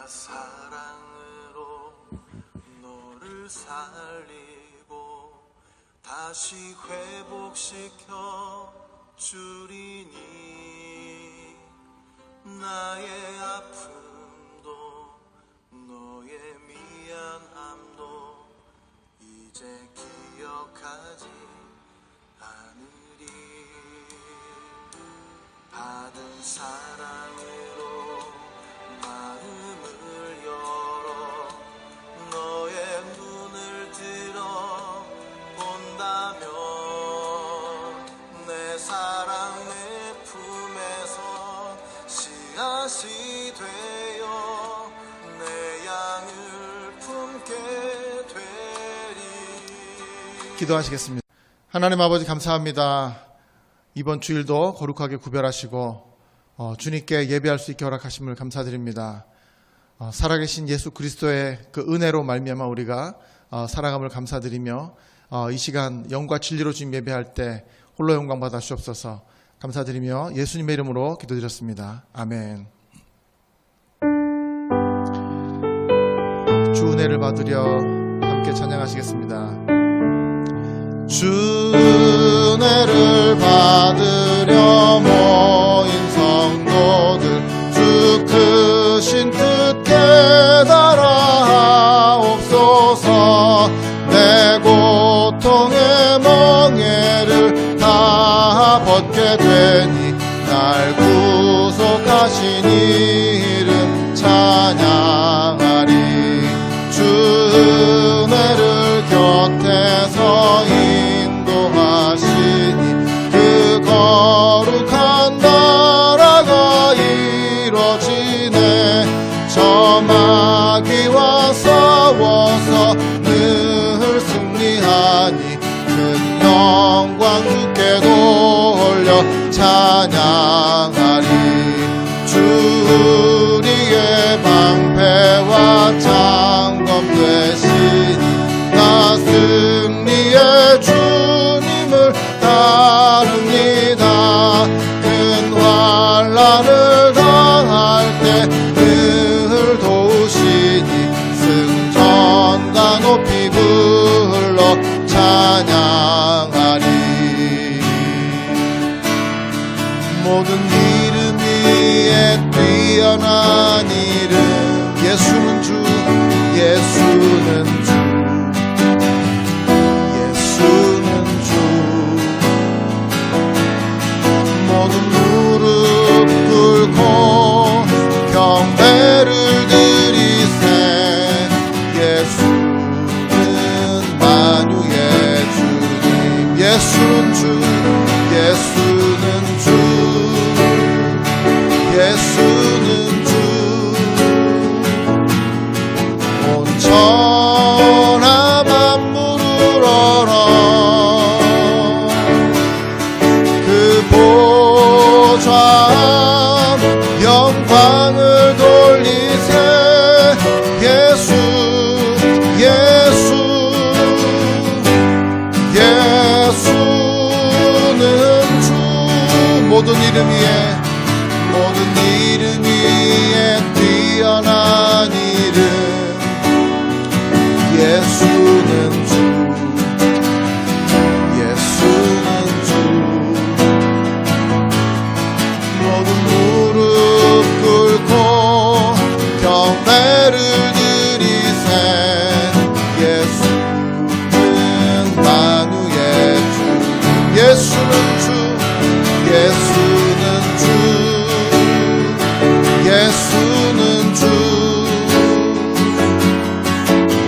사랑으로 너를 살리고 다시 회복시켜 주리니 나의 아픔도 너의 미안함도 이제 기억하지 않으리. 받은 사랑으로 마음을 열어 너의 눈을 들어 본다면 내 사랑 내 품에서 씨앗이 되어 내 양을 품게 되리. 기도하시겠습니다. 하나님 아버지 감사합니다. 이번 주일도 거룩하게 구별하시고 주님께 예배할 수 있게 허락하심을 감사드립니다. 살아계신 예수 그리스도의 그 은혜로 말미암아 우리가 살아감을 감사드리며 이 시간 영과 진리로 주님 예배할 때 홀로 영광 받아 주옵소서. 감사드리며 예수님의 이름으로 기도드렸습니다. 아멘. 주 은혜를 받으려 함께 찬양하시겠습니다. 주 은혜를 받으려 모인 성도들 주 크신 뜻 깨달아옵소서. 내 고통의 멍에를 다 벗게 되니 날 구속하신 이름 찬양하리. 주 은혜를 곁에서 인도하시니 그 거룩한 나라가 이루어지네. 저 마귀와 싸워서 늘 승리하니 큰 영광 주께 돌려 찬양하리. 주 우리의 방패와 장검 되시니 나 승리의 주님을 따릅니다. 큰 환난을 당할 때 늘 도우시니 승전가 높이 불러 찬양하리. 모든 이름 위에 뛰어난 이름 예수는 주, 예수는 주, 예수는 주. 모든 무릎 꿇고 경배를 드리세. 예수는 만유의 주님. 예수는 주, 예수는 주, 예수는 주. 온 천하 만물을 얼어 그 보좌 영광을 돌리세. 예수, 예수, 예수는 주. 모든 이름 위에, 모든 이름 위에 뛰어난 이름 예수는 주, 예수는 주. 모든 무릎 꿇고 경배를 드리세. 예수는 만유의 주, 예수는 주, 예수는 주, 예수는 주.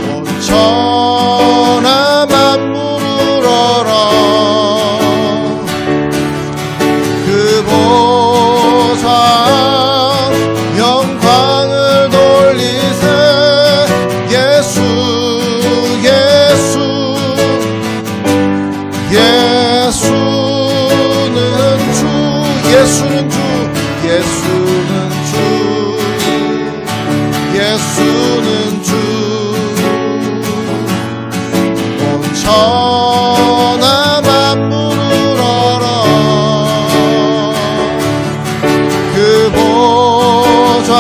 온 천하 만물을 얼어 그 보좌 영광을 돌리세. 예수, 예수, 예수는 주, 예수는 주, 예수는 주, 예수는 주. 온 천하 만물을 얼어 그 보좌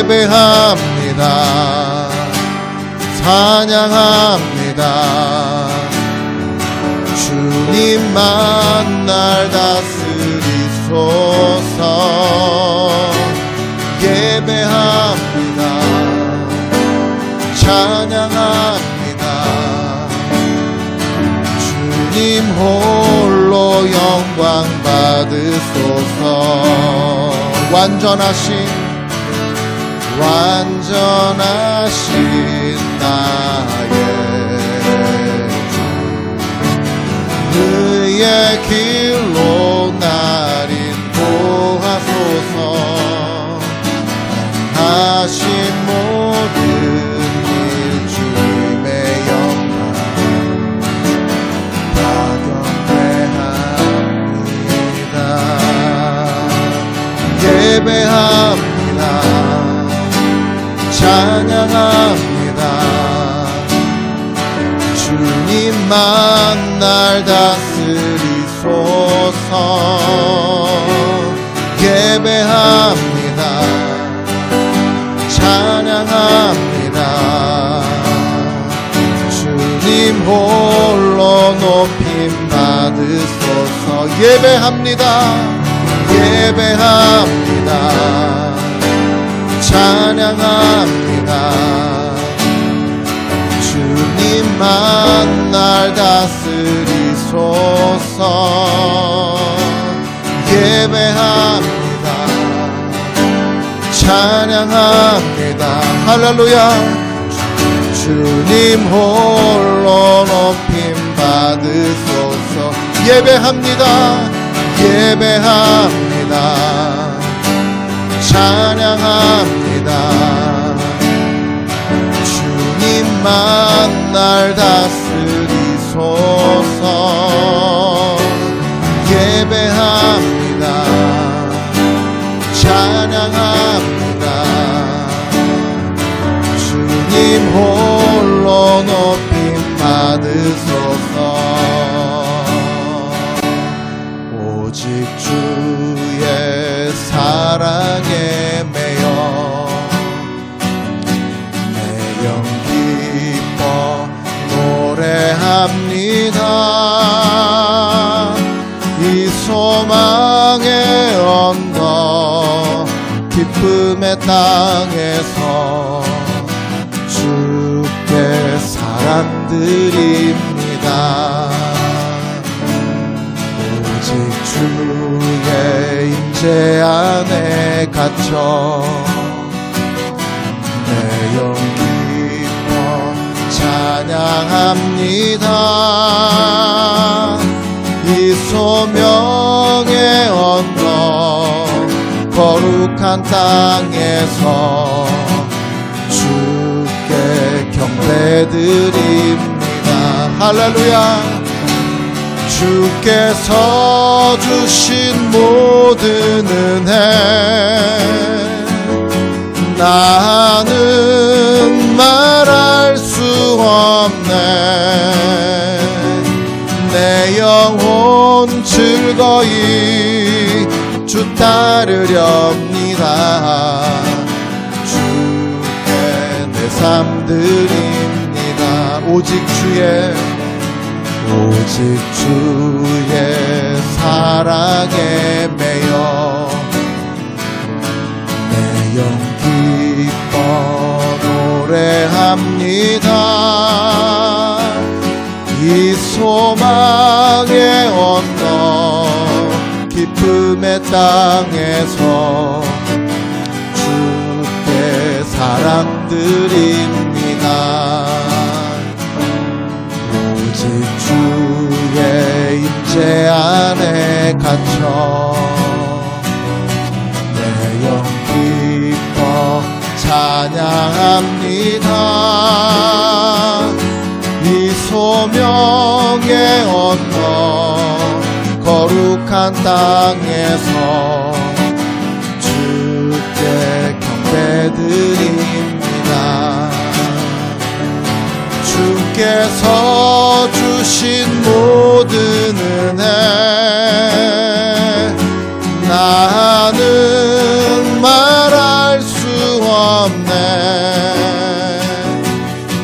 예배합니다. 찬양합니다. 주님만 날 다스리소서. 예배합니다. 찬양합니다. 주님 홀로 영광 받으소서. 완전하신 나의 주, 그의 길로 날 인도하소서. 하신 모든 일 주님의 영광 다 경배합니다. 예배합니다. 찬양합니다. 주님만 날 다스리소서. 예배합니다. 찬양합니다. 주님 홀로 높임 받으소서. 예배합니다. 예배합니다. 찬양합니다. 주님만 날 다스리소서. 예배합니다. 찬양합니다. 할렐루야. 주님 홀로 높임 받으소서. 예배합니다. 예배합니다. 찬양합니다. 주님만 날 다스리소서. 예배합니다. 찬양합니다. 주님 홀로 높임 받으소서. 오직 주의 사랑에 매여 내 영 기뻐 노래합니다. 이 소망의 언덕 기쁨의 땅에서 주께 사랑드립니다. 오직 주의 임재 안에 갇혀 내 영 기뻐 찬양합니다. 이 소명의 언덕 거룩한 땅에서 주께 경배드립니다. 할렐루야. 주께서 주신 모든 은혜 나는 말할 수 없네. 내 영혼 즐거이 주 따르렵니다. 주께 내 삶 드립니다. 오직 주의 사랑에 매여 내 영 기뻐 노래합니다. 이 소망의 언덕 기쁨의 땅에서 주께 사랑드립니다. 오직 주의 임재 안에 갇혀 내 영 기뻐 찬양합니다. 이 소명의 언덕 거룩한 땅에서 주께 경배드립니다. 주께서 주신 모든 은혜 나는 말할 수 없네. 없네.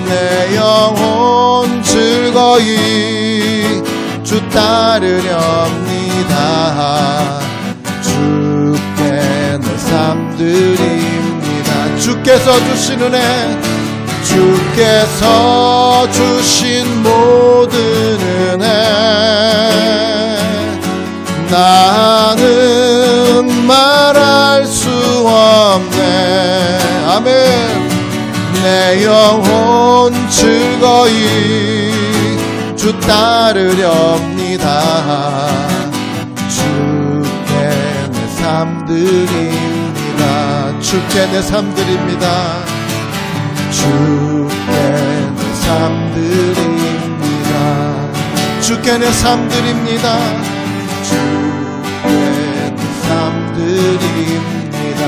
내 영혼 즐거이 주 따르렵니다. 주께 내 삶 드립니다. 주께서 주신 은혜, 주께서 주신 모든 은혜 나는 말할 수 없네. 아멘. 내 영혼 즐거이 주 따르렵니다. 주께 내 삶 드립니다. 주께 내 삶 드립니다. 주께 내 삶 드립니다. 주께 내 삶 드립니다. 주께 내 삶 드립니다.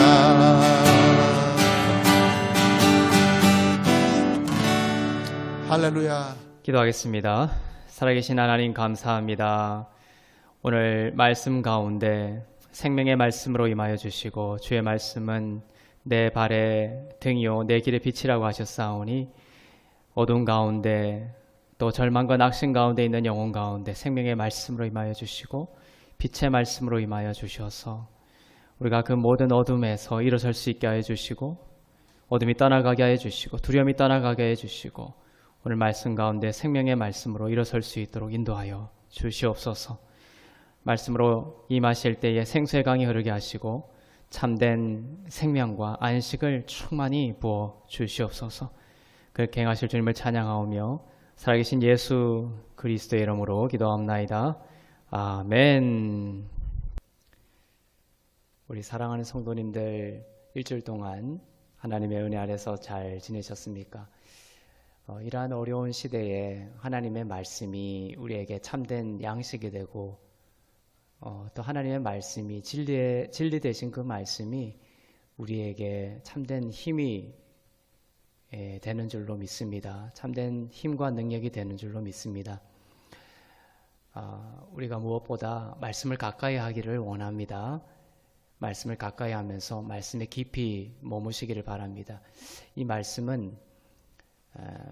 할렐루야. 기도하겠습니다. 살아계신 하나님 감사합니다. 오늘 말씀 가운데 생명의 말씀으로 임하여 주시고 주의 말씀은 내 발의 등이요 내 길의 빛이라고 하셨사오니 어두운 가운데 또 절망과 낙심 가운데 있는 영혼 가운데 생명의 말씀으로 임하여 주시고 빛의 말씀으로 임하여 주셔서 우리가 그 모든 어둠에서 일어설 수 있게 하여 주시고 어둠이 떠나가게 하여 주시고 두려움이 떠나가게 해 주시고 오늘 말씀 가운데 생명의 말씀으로 일어설 수 있도록 인도하여 주시옵소서. 말씀으로 임하실 때에 생수의 강이 흐르게 하시고 참된 생명과 안식을 충만히 부어 주시옵소서. 그렇게 행하실 주님을 찬양하오며 살아계신 예수 그리스도의 이름으로 기도합나이다. 아멘. 우리 사랑하는 성도님들 일주일 동안 하나님의 은혜 아래서 잘 지내셨습니까? 이러한 어려운 시대에 하나님의 말씀이 우리에게 참된 양식이 되고 또 하나님의 말씀이 진리 되신 그 말씀이 우리에게 참된 힘이 되는 줄로 믿습니다. 참된 힘과 능력이 되는 줄로 믿습니다. 우리가 무엇보다 말씀을 가까이 하기를 원합니다. 말씀을 가까이 하면서 말씀에 깊이 머무시기를 바랍니다. 이 말씀은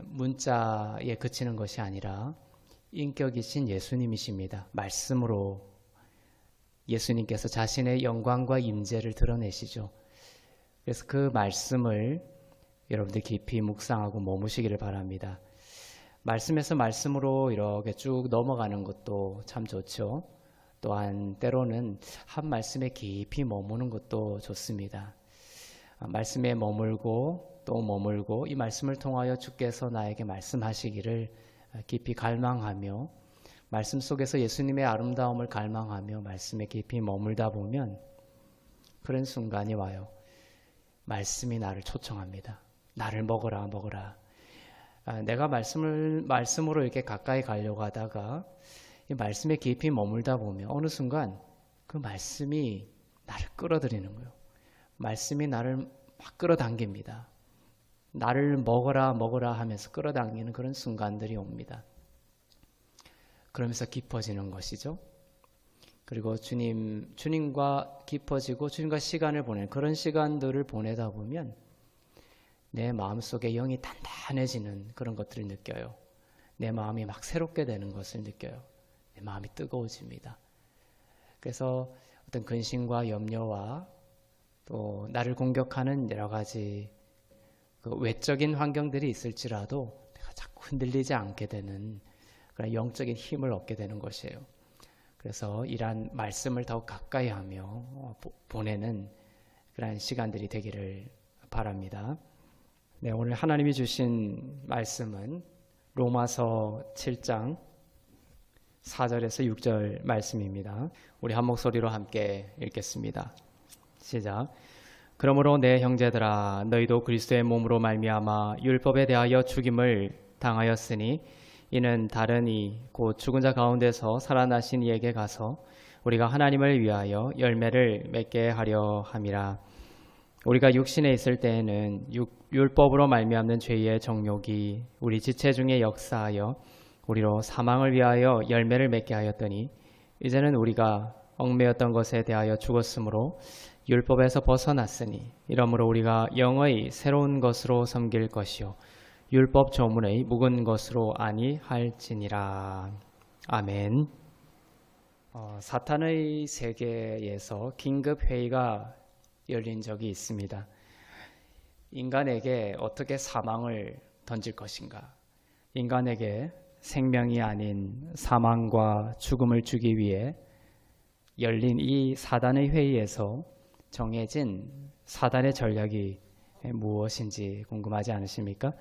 문자에 그치는 것이 아니라 인격이신 예수님이십니다. 말씀으로 예수님께서 자신의 영광과 임재를 드러내시죠. 그래서 그 말씀을 여러분들 깊이 묵상하고 머무시기를 바랍니다. 말씀에서 말씀으로 이렇게 쭉 넘어가는 것도 참 좋죠. 또한 때로는 한 말씀에 깊이 머무는 것도 좋습니다. 말씀에 머물고 또 머물고 이 말씀을 통하여 주께서 나에게 말씀하시기를 깊이 갈망하며 말씀 속에서 예수님의 아름다움을 갈망하며 말씀에 깊이 머물다 보면 그런 순간이 와요. 말씀이 나를 초청합니다. 나를 먹어라 먹어라. 내가 말씀으로 이렇게 가까이 가려고 하다가 이 말씀에 깊이 머물다 보면 어느 순간 그 말씀이 나를 끌어들이는 거예요. 말씀이 나를 막 끌어당깁니다. 나를 먹어라 먹어라 하면서 끌어당기는 그런 순간들이 옵니다. 그러면서 깊어지는 것이죠. 그리고 주님과 깊어지고 주님과 시간을 보내는 그런 시간들을 보내다 보면 내 마음속에 영이 단단해지는 그런 것들을 느껴요. 내 마음이 막 새롭게 되는 것을 느껴요. 내 마음이 뜨거워집니다. 그래서 어떤 근심과 염려와 또 나를 공격하는 여러 가지 그 외적인 환경들이 있을지라도 내가 자꾸 흔들리지 않게 되는 그런 영적인 힘을 얻게 되는 것이에요. 그래서 이러한 말씀을 더욱 가까이 하며 보내는 그런 시간들이 되기를 바랍니다. 네, 오늘 하나님이 주신 말씀은 로마서 7장 4절에서 6절 말씀입니다. 우리 한 목소리로 함께 읽겠습니다. 시작. 그러므로 내 형제들아 너희도 그리스도의 몸으로 말미암아 율법에 대하여 죽임을 당하였으니 이는 다른 이 곧 죽은 자 가운데서 살아나신 이에게 가서 우리가 하나님을 위하여 열매를 맺게 하려 함이라. 우리가 육신에 있을 때에는 율법으로 말미암는 죄의 정욕이 우리 지체 중에 역사하여 우리로 사망을 위하여 열매를 맺게 하였더니 이제는 우리가 얽매였던 것에 대하여 죽었으므로 율법에서 벗어났으니 이러므로 우리가 영의 새로운 것으로 섬길 것이요 율법 조문의 묵은 것으로 아니할지니라. 아멘. 사탄의 세계에서 긴급 회의가 열린 적이 있습니다. 인간에게 어떻게 사망을 던질 것인가? 인간에게 생명이 아닌 사망과 죽음을 주기 위해 열린 이 사단의 회의에서 정해진 사단의 전략이 무엇인지 궁금하지 않으십니까?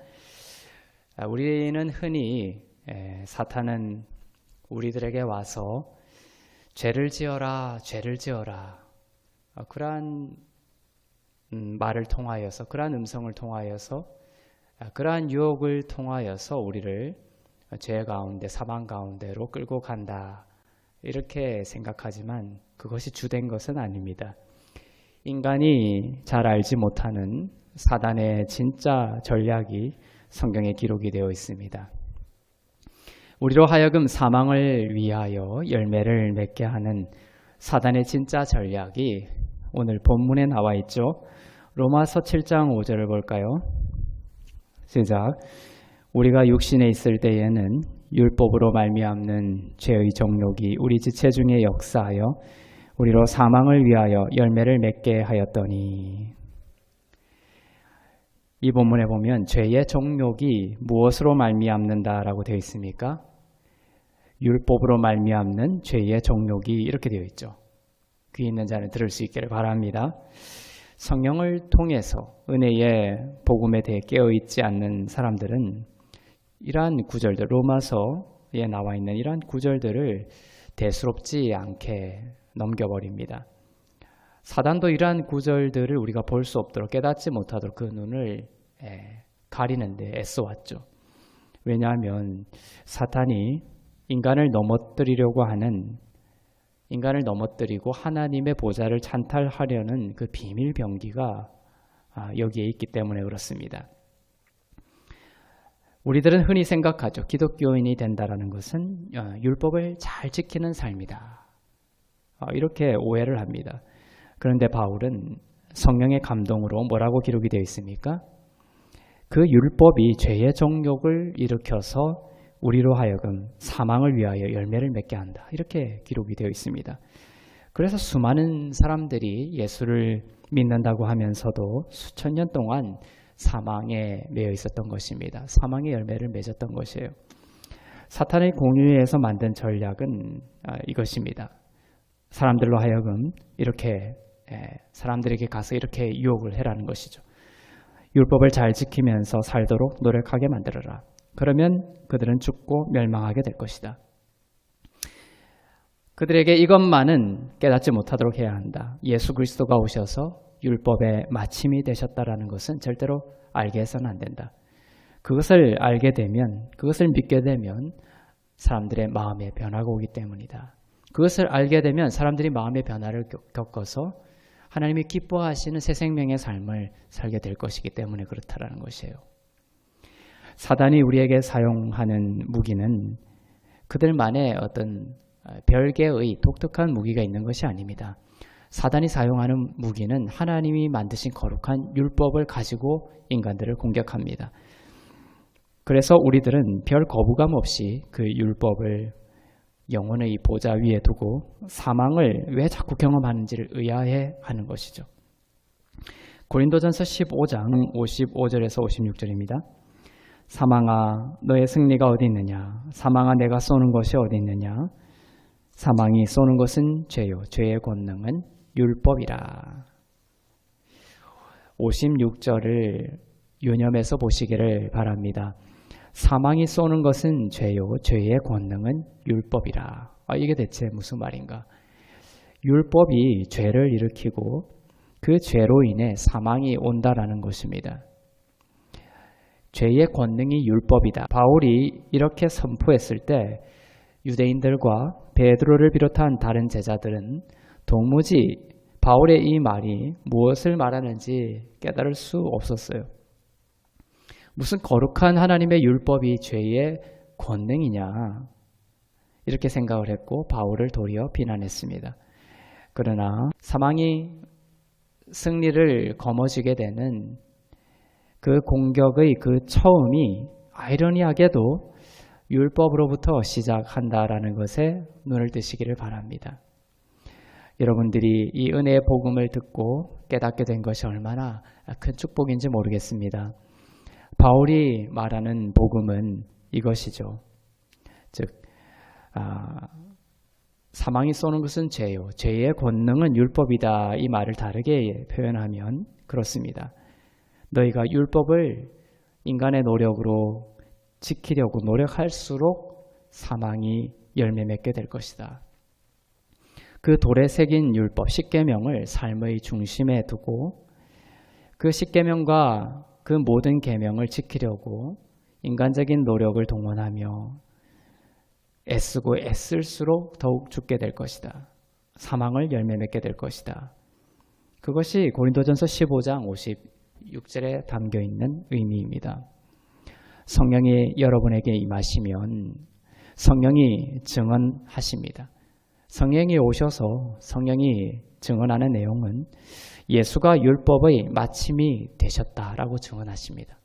우리는 흔히 사탄은 우리들에게 와서 죄를 지어라, 죄를 지어라, 그러한 말을 통하여서, 그러한 음성을 통하여서, 그러한 유혹을 통하여서 우리를 죄 가운데, 사망 가운데로 끌고 간다, 이렇게 생각하지만 그것이 주된 것은 아닙니다. 인간이 잘 알지 못하는 사단의 진짜 전략이 성경에 기록이 되어 있습니다. 우리로 하여금 사망을 위하여 열매를 맺게 하는 사단의 진짜 전략이 오늘 본문에 나와 있죠. 로마서 7장 5절을 볼까요? 시작. 우리가 육신에 있을 때에는 율법으로 말미암는 죄의 정욕이 우리 지체 중에 역사하여 우리로 사망을 위하여 열매를 맺게 하였더니. 이 본문에 보면 죄의 정욕이 무엇으로 말미암는다라고 되어 있습니까? 율법으로 말미암는 죄의 정욕이 이렇게 되어 있죠. 귀 있는 자는 들을 수 있기를 바랍니다. 성령을 통해서 은혜의 복음에 대해 깨어있지 않는 사람들은 이러한 구절들, 로마서에 나와 있는 이러한 구절들을 대수롭지 않게 넘겨버립니다. 사단도 이러한 구절들을 우리가 볼 수 없도록, 깨닫지 못하도록 그 눈을 가리는데 애써왔죠. 왜냐하면 사탄이 인간을 넘어뜨리려고 하는, 인간을 넘어뜨리고 하나님의 보좌를 찬탈하려는 그 비밀 병기가 여기에 있기 때문에 그렇습니다. 우리들은 흔히 생각하죠. 기독교인이 된다는 것은 율법을 잘 지키는 삶이다, 이렇게 오해를 합니다. 그런데 바울은 성령의 감동으로 뭐라고 기록이 되어 있습니까? 그 율법이 죄의 정욕을 일으켜서 우리로 하여금 사망을 위하여 열매를 맺게 한다, 이렇게 기록이 되어 있습니다. 그래서 수많은 사람들이 예수를 믿는다고 하면서도 수천 년 동안 사망에 매여 있었던 것입니다. 사망의 열매를 맺었던 것이에요. 사탄의 공유에서 만든 전략은 이것입니다. 사람들로 하여금 이렇게 사람들에게 가서 이렇게 유혹을 해라는 것이죠. 율법을 잘 지키면서 살도록 노력하게 만들어라. 그러면 그들은 죽고 멸망하게 될 것이다. 그들에게 이것만은 깨닫지 못하도록 해야 한다. 예수 그리스도가 오셔서 율법의 마침이 되셨다라는 것은 절대로 알게 해서는 안 된다. 그것을 알게 되면, 그것을 믿게 되면 사람들의 마음의 변화가 오기 때문이다. 그것을 알게 되면 사람들이 마음의 변화를 겪어서 하나님이 기뻐하시는 새 생명의 삶을 살게 될 것이기 때문에 그렇다라는 것이에요. 사단이 우리에게 사용하는 무기는 그들만의 어떤 별개의 독특한 무기가 있는 것이 아닙니다. 사단이 사용하는 무기는 하나님이 만드신 거룩한 율법을 가지고 인간들을 공격합니다. 그래서 우리들은 별 거부감 없이 그 율법을 영혼의 보좌 위에 두고 사망을 왜 자꾸 경험하는지를 의아해 하는 것이죠. 고린도전서 15장 55절에서 56절입니다. 사망아 너의 승리가 어디 있느냐? 사망아 내가 쏘는 것이 어디 있느냐? 사망이 쏘는 것은 죄요, 죄의 권능은 율법이라. 56절을 유념해서 보시기를 바랍니다. 사망이 쏘는 것은 죄요, 죄의 권능은 율법이라. 이게 대체 무슨 말인가? 율법이 죄를 일으키고 그 죄로 인해 사망이 온다라는 것입니다. 죄의 권능이 율법이다. 바울이 이렇게 선포했을 때 유대인들과 베드로를 비롯한 다른 제자들은 도무지 바울의 이 말이 무엇을 말하는지 깨달을 수 없었어요. 무슨 거룩한 하나님의 율법이 죄의 권능이냐, 이렇게 생각을 했고 바울을 도리어 비난했습니다. 그러나 사망이 승리를 거머쥐게 되는 그 공격의 그 처음이 아이러니하게도 율법으로부터 시작한다라는 것에 눈을 뜨시기를 바랍니다. 여러분들이 이 은혜의 복음을 듣고 깨닫게 된 것이 얼마나 큰 축복인지 모르겠습니다. 바울이 말하는 복음은 이것이죠. 즉 사망이 쏘는 것은 죄요. 죄의 권능은 율법이다. 이 말을 다르게 표현하면 그렇습니다. 너희가 율법을 인간의 노력으로 지키려고 노력할수록 사망이 열매 맺게 될 것이다. 그 돌에 새긴 율법, 십계명을 삶의 중심에 두고 그 십계명과 그 모든 계명을 지키려고 인간적인 노력을 동원하며 애쓰고 애쓸수록 더욱 죽게 될 것이다. 사망을 열매 맺게 될 것이다. 그것이 고린도전서 15장 56절에 담겨있는 의미입니다. 성령이 여러분에게 임하시면 성령이 증언하십니다. 성령이 오셔서 성령이 증언하는 내용은 예수가 율법의 마침이 되셨다라고 증언하십니다.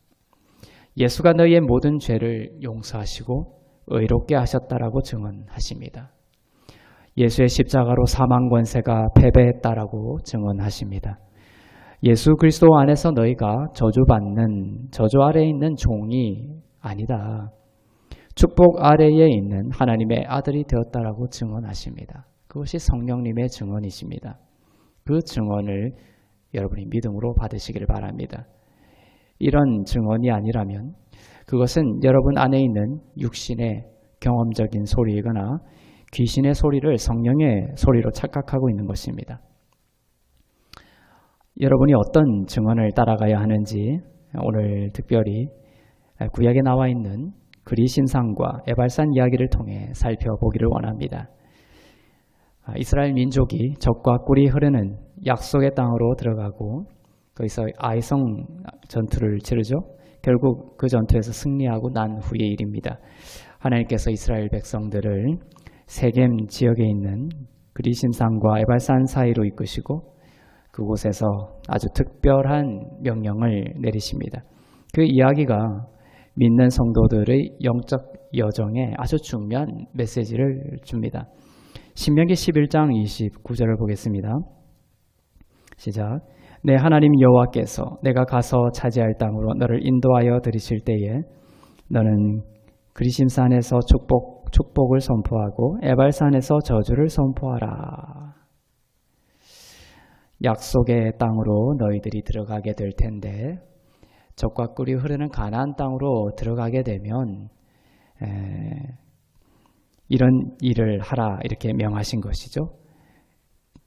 예수가 너희의 모든 죄를 용서하시고 의롭게 하셨다라고 증언하십니다. 예수의 십자가로 사망 권세가 패배했다라고 증언하십니다. 예수 그리스도 안에서 너희가 저주받는 저주 아래에 있는 종이 아니다. 축복 아래에 있는 하나님의 아들이 되었다라고 증언하십니다. 그것이 성령님의 증언이십니다. 그 증언을 여러분이 믿음으로 받으시기를 바랍니다. 이런 증언이 아니라면 그것은 여러분 안에 있는 육신의 경험적인 소리이거나 귀신의 소리를 성령의 소리로 착각하고 있는 것입니다. 여러분이 어떤 증언을 따라가야 하는지 오늘 특별히 구약에 나와 있는 그리신상과 에발산 이야기를 통해 살펴보기를 원합니다. 이스라엘 민족이 적과 꿀이 흐르는 약속의 땅으로 들어가고 거기서 아이성 전투를 치르죠. 결국 그 전투에서 승리하고 난 후의 일입니다. 하나님께서 이스라엘 백성들을 세겜 지역에 있는 그리신산과 에발산 사이로 이끄시고 그곳에서 아주 특별한 명령을 내리십니다. 그 이야기가 믿는 성도들의 영적 여정에 아주 중요한 메시지를 줍니다. 신명기 11장 29절을 보겠습니다. 시작. 내 하나님 여호와께서 내가 가서 차지할 땅으로 너를 인도하여 들이실 때에 너는 그리심산에서 축복을 선포하고 에발산에서 저주를 선포하라. 약속의 땅으로 너희들이 들어가게 될 텐데 적과 꿀이 흐르는 가나안 땅으로 들어가게 되면 이런 일을 하라 이렇게 명하신 것이죠.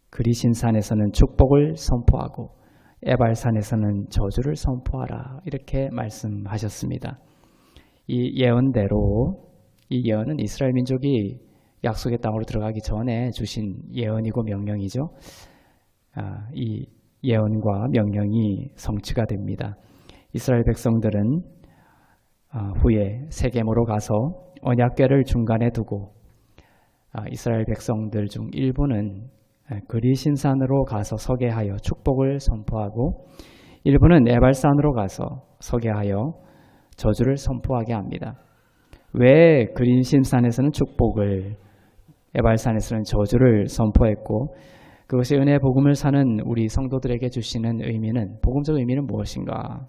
그리신산에서는 축복을 선포하고 에발산에서는 저주를 선포하라 이렇게 말씀하셨습니다. 이 예언대로 이 예언은 이스라엘 민족이 약속의 땅으로 들어가기 전에 주신 예언이고 명령이죠. 이 예언과 명령이 성취가 됩니다. 이스라엘 백성들은 후에 세겜으로 가서 언약궤를 중간에 두고 이스라엘 백성들 중 일부는 그리신산으로 가서 서게 하여 축복을 선포하고 일부는 에발산으로 가서 서게 하여 저주를 선포하게 합니다. 왜 그리신산에서는 축복을 에발산에서는 저주를 선포했고 그것이 은혜 복음을 사는 우리 성도들에게 주시는 의미는 복음적 의미는 무엇인가?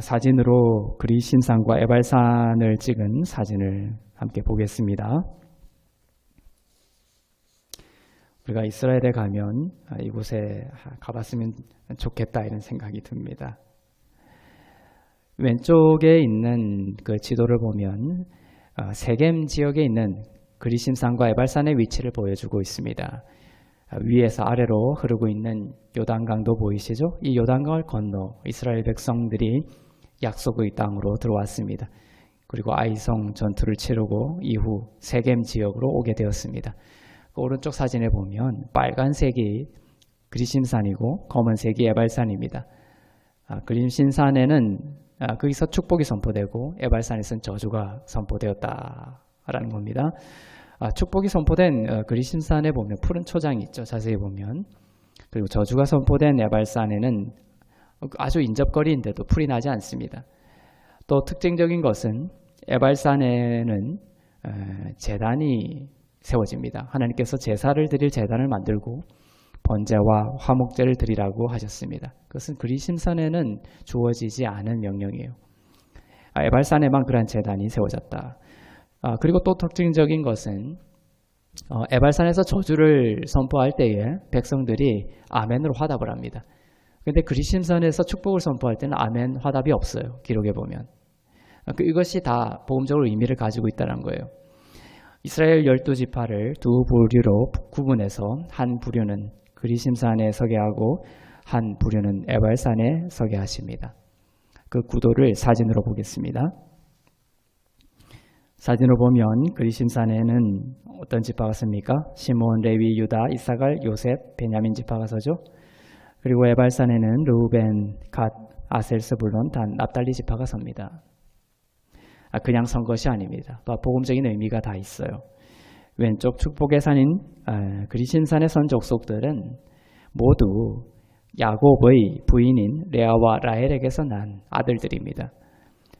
사진으로 그리신산과 에발산을 찍은 사진을 함께 보겠습니다. 우리가 이스라엘에 가면 이곳에 가봤으면 좋겠다 이런 생각이 듭니다. 왼쪽에 있는 그 지도를 보면 세겜 지역에 있는 그리신산과 에발산의 위치를 보여주고 있습니다. 위에서 아래로 흐르고 있는 요단강도 보이시죠? 이 요단강을 건너 이스라엘 백성들이 약속의 땅으로 들어왔습니다. 그리고 아이성 전투를 치르고 이후 세겜 지역으로 오게 되었습니다. 그 오른쪽 사진에 보면 빨간색이 그리신산이고 검은색이 에발산입니다. 그리신산에는 거기서 축복이 선포되고 에발산에서는 저주가 선포되었다라는 겁니다. 축복이 선포된 그리신산에 보면 푸른 초장이 있죠. 자세히 보면 그리고 저주가 선포된 에발산에는 아주 인접거리인데도 풀이 나지 않습니다. 또 특징적인 것은 에발산에는 제단이 세워집니다. 하나님께서 제사를 드릴 제단을 만들고 번제와 화목제를 드리라고 하셨습니다. 그것은 그리심산에는 주어지지 않은 명령이에요. 에발산에만 그러한 제단이 세워졌다. 그리고 또 특징적인 것은 에발산에서 저주를 선포할 때에 백성들이 아멘으로 화답을 합니다. 그런데 그리심산에서 축복을 선포할 때는 아멘 화답이 없어요. 기록에 보면. 이것이 다 복음적으로 의미를 가지고 있다는 거예요. 이스라엘 12지파를 두 부류로 구분해서 한 부류는 그리심산에 서게 하고 한 부류는 에발산에 서게 하십니다. 그 구도를 사진으로 보겠습니다. 사진으로 보면 그리심산에는 어떤 지파가 섭니까? 시몬, 레위, 유다, 이사갈, 요셉, 베냐민 지파가 서죠. 그리고 에발산에는 르우벤, 갓, 아셀, 스불론, 단, 납달리 지파가 섭니다. 그냥 선 것이 아닙니다. 또 복음적인 의미가 다 있어요. 왼쪽 축복의 산인 그리심산의 선 족속들은 모두 야곱의 부인인 레아와 라헬에게서 난 아들들입니다.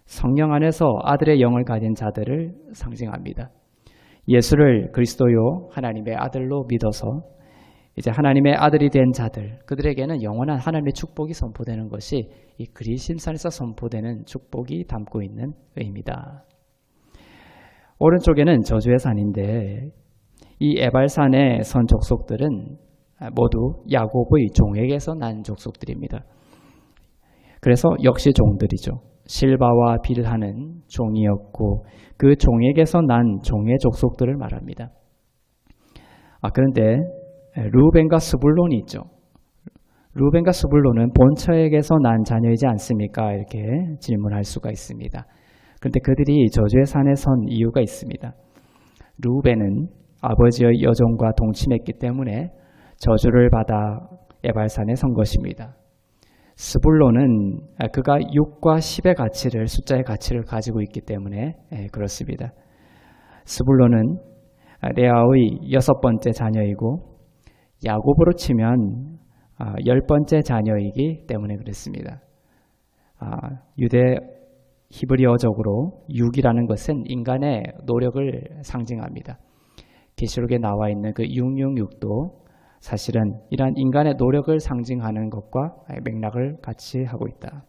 성령 안에서 아들의 영을 가진 자들을 상징합니다. 예수를 그리스도요 하나님의 아들로 믿어서 이제 하나님의 아들이 된 자들, 그들에게는 영원한 하나님의 축복이 선포되는 것이 이 그리심산에서 선포되는 축복이 담고 있는 의미다. 오른쪽에는 저주의 산인데 이 에발산의 선 족속들은 모두 야곱의 종에게서 난 족속들입니다. 그래서 역시 종들이죠. 실바와 빌하는 종이었고 그 종에게서 난 종의 족속들을 말합니다. 그런데 르우벤과 스불론이 있죠. 르우벤과 스불론은 본처에게서 난 자녀이지 않습니까? 이렇게 질문할 수가 있습니다. 그런데 그들이 저주의 산에 선 이유가 있습니다. 르우벤은 아버지의 여종과 동침했기 때문에 저주를 받아 에발산에 선 것입니다. 스불론은 그가 6과 10의 가치를, 숫자의 가치를 가지고 있기 때문에 그렇습니다. 스불론은 레아의 6번째 자녀이고 야곱으로 치면 10번째 자녀이기 때문에 그렇습니다. 유대 히브리어적으로 6이라는 것은 인간의 노력을 상징합니다. 계시록에 나와 있는 그 666도 사실은 이러한 인간의 노력을 상징하는 것과 맥락을 같이 하고 있다.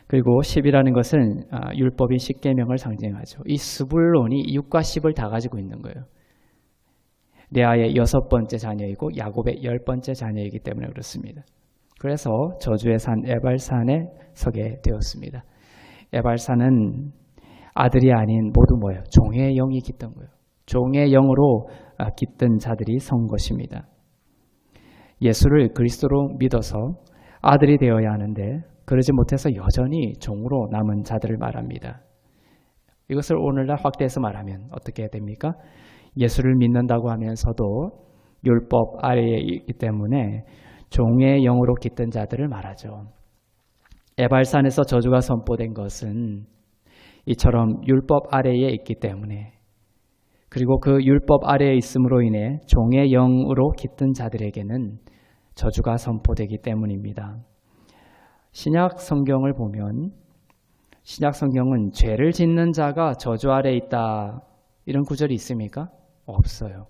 그리고 10이라는 것은 율법인 십계명을 상징하죠. 이 스불론이 6과 10을 다 가지고 있는 거예요. 레아의 6번째 자녀이고 야곱의 10번째 자녀이기 때문에 그렇습니다. 그래서 저주의 산 에발산에 서게 되었습니다. 에발산은 아들이 아닌 모두 뭐예요? 종의 영이 깃든 거예요. 종의 영으로 깃든 자들이 선 것입니다. 예수를 그리스도로 믿어서 아들이 되어야 하는데 그러지 못해서 여전히 종으로 남은 자들을 말합니다. 이것을 오늘날 확대해서 말하면 어떻게 됩니까? 예수를 믿는다고 하면서도 율법 아래에 있기 때문에 종의 영으로 깃든 자들을 말하죠. 에발산에서 저주가 선포된 것은 이처럼 율법 아래에 있기 때문에, 그리고 그 율법 아래에 있음으로 인해 종의 영으로 깃든 자들에게는 저주가 선포되기 때문입니다. 신약 성경을 보면 신약 성경은 죄를 짓는 자가 저주 아래에 있다 이런 구절이 있습니까? 없어요.